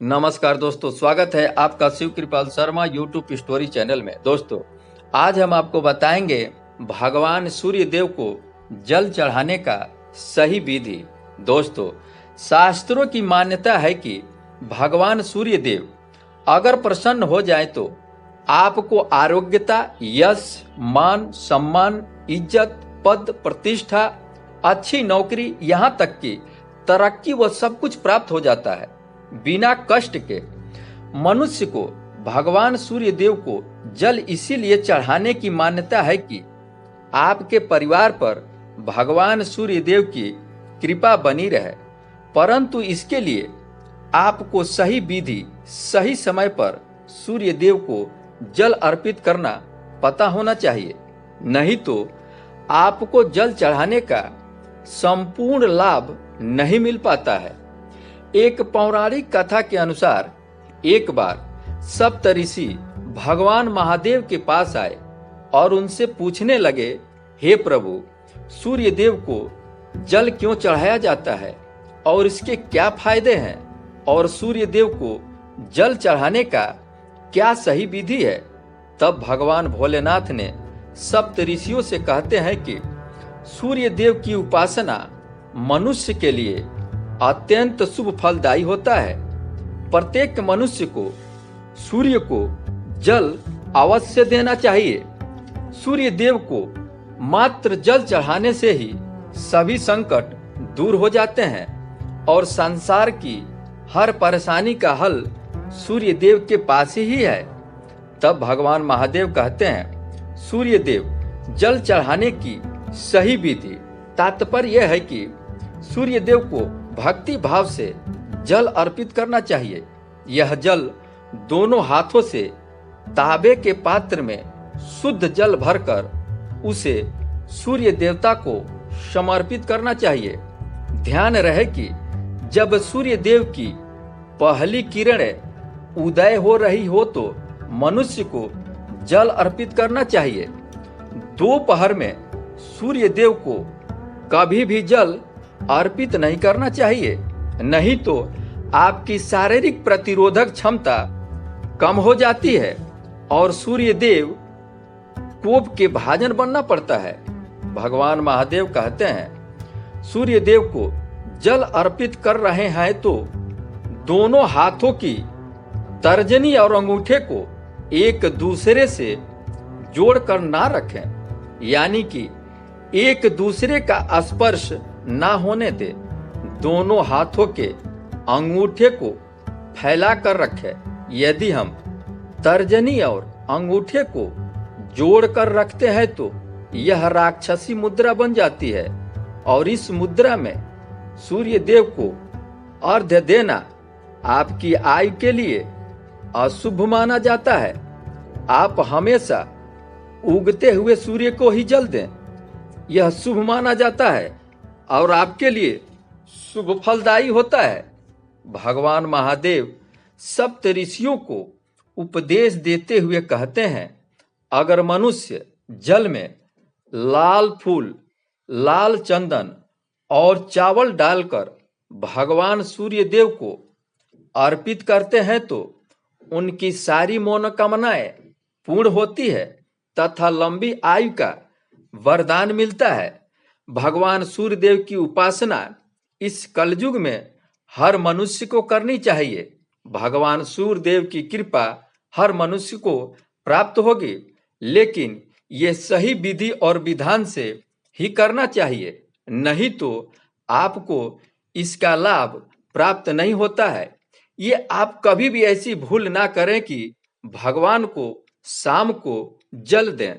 नमस्कार दोस्तों, स्वागत है आपका शिव कृपाल शर्मा यूट्यूब स्टोरी चैनल में। दोस्तों, आज हम आपको बताएंगे भगवान सूर्य देव को जल चढ़ाने का सही विधि। दोस्तों, शास्त्रों की मान्यता है कि भगवान सूर्य देव अगर प्रसन्न हो जाए तो आपको आरोग्यता, यश, मान, सम्मान, इज्जत, पद, प्रतिष्ठा, अच्छी नौकरी, यहाँ तक कि तरक्की व सब कुछ प्राप्त हो जाता है बिना कष्ट के। मनुष्य को भगवान सूर्य देव को जल इसीलिए चढ़ाने की मान्यता है कि आपके परिवार पर भगवान सूर्य देव की कृपा बनी रहे। परंतु इसके लिए आपको सही विधि, सही समय पर सूर्य देव को जल अर्पित करना पता होना चाहिए, नहीं तो आपको जल चढ़ाने का संपूर्ण लाभ नहीं मिल पाता है। एक पौराणिक कथा के अनुसार एक बार सप्तऋषि भगवान महादेव के पास आए और उनसे पूछने लगे, हे प्रभु, सूर्य देव को जल क्यों चढ़ाया जाता है और इसके क्या फायदे हैं, और सूर्य देव को जल चढ़ाने का क्या सही विधि है। तब भगवान भोलेनाथ ने सप्तऋषियों से कहते हैं कि सूर्य देव की उपासना मनुष्य के लिए अत्यंत शुभ फलदायी होता है। प्रत्येक मनुष्य को सूर्य को जल अवश्य देना चाहिए। सूर्य देव को मात्र जल चढ़ाने से ही सभी संकट दूर हो जाते हैं और संसार की हर परेशानी का हल सूर्य देव के पास ही है। तब भगवान महादेव कहते हैं, सूर्य देव जल चढ़ाने की सही विधि। तात्पर्य यह है कि सूर्य देव को भक्ति भाव से जल अर्पित करना चाहिए। यह जल दोनों हाथों से तांबे के पात्र में शुद्ध जल भरकर उसे सूर्य देवता को समर्पित करना चाहिए। ध्यान रहे कि जब सूर्य देव की पहली किरणें उदय हो रही हो तो मनुष्य को जल अर्पित करना चाहिए। दोपहर में सूर्य देव को कभी भी जल अर्पित नहीं करना चाहिए, नहीं तो आपकी शारीरिक प्रतिरोधक क्षमता कम हो जाती है और सूर्य देव कोप के भाजन बनना पड़ता है। भगवान महादेव कहते हैं, सूर्य देव को जल अर्पित कर रहे हैं तो दोनों हाथों की तर्जनी और अंगूठे को एक दूसरे से जोड़कर ना रखें, यानी कि एक दूसरे का स्पर्श ना होने दे। दोनों हाथों के अंगूठे को फैला कर रखें। यदि हम तर्जनी और अंगूठे को जोड़कर रखते हैं तो यह राक्षसी मुद्रा बन जाती है और इस मुद्रा में सूर्य देव को अर्घ्य देना आपकी आयु के लिए अशुभ माना जाता है। आप हमेशा उगते हुए सूर्य को ही जल दें, यह शुभ माना जाता है और आपके लिए शुभ फलदायी होता है। भगवान महादेव सप्तऋषियों को उपदेश देते हुए कहते हैं, अगर मनुष्य जल में लाल फूल, लाल चंदन और चावल डालकर भगवान सूर्य देव को अर्पित करते हैं तो उनकी सारी मनोकामनाएं पूर्ण होती है तथा लंबी आयु का वरदान मिलता है। भगवान सूर्य देव की उपासना इस कलयुग में हर मनुष्य को करनी चाहिए। भगवान सूर्य देव की कृपा हर मनुष्य को प्राप्त होगी, लेकिन ये सही विधि और विधान से ही करना चाहिए, नहीं तो आपको इसका लाभ प्राप्त नहीं होता है। ये आप कभी भी ऐसी भूल ना करें कि भगवान को शाम को जल दें।